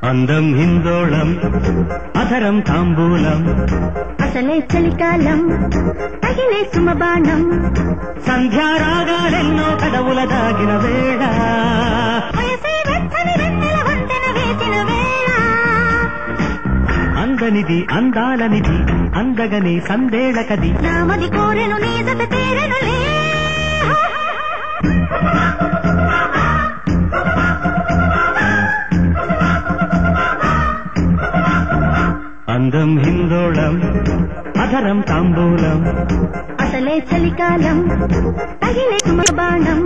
అందం హిందోళం అధరం తాంబూలం అసలే చలికాలం తగిలే సుమబాణం సంధ్యారాగాలెన్నో కదవుల దాగిన వేళ అందనిది అందాలనిది అందగనే సందేళకది నామది కోరెను నీ జత తేరెనులే అందం హిందోళం అధరం తాంబూలం అసలే చలికాలం తగిలే సుమబాణం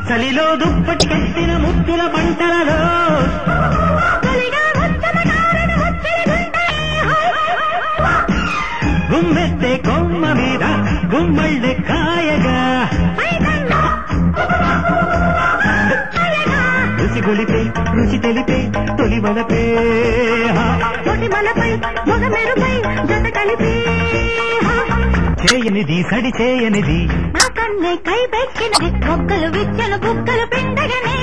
చలిలో దుప్పటి కట్టిన ముద్దుల పంటలలో గుమ్మెత్తే కొమ్మ మీద గుమ్మళ్ళె కాయగా రుచి గొలిపే రుచి తెలిపే తొలి వలపే చేయనిది సడి చేయనిది నా కన్నే కై పెట్టినది మొక్కలు విచ్చలు బుక్కలు పిండగనే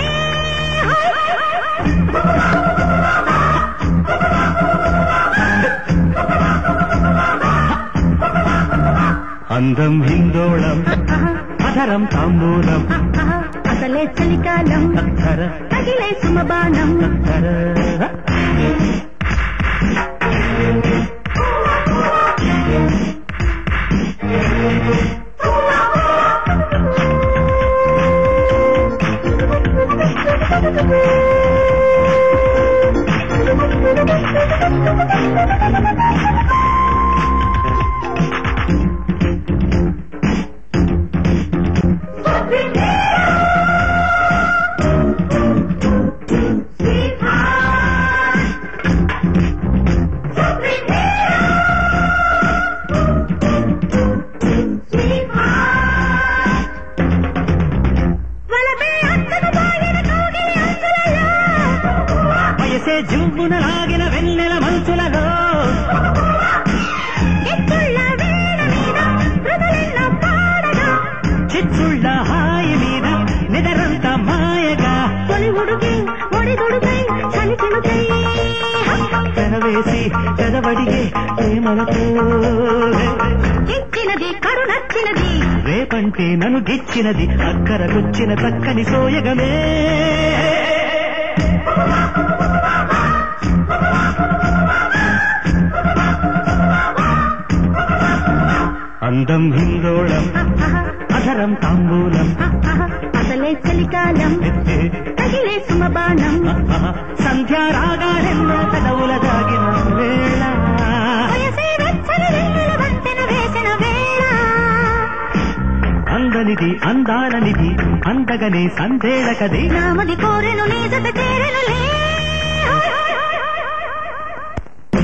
అందం హిందోళం అధరం తాంబూలం అసలే చలికాలం తగిలే సుమబాణం జుమ్మున లాగిన వెన్నెల మంచులలో చిచ్చుళ్ళ హాయి మీద నిదరంత మాయగా కనవేసి కదవడిగే ప్రేమలతో ఇచ్చినది కరుణచ్చినది రేపంటే నన్ను గిచ్చినది అక్కరకొచ్చిన చక్కని సోయగమే అందం హిందోళం అధరం తాంబూలం అసలే చలికాలం తగిలే సుమబాణం సంధ్యారాగాలెన్నో కదవుల దాగిన వేళ అందనిది అందాలనిది అందగనే సందేళకది నామది కోరెను నీ జత చేరెనులే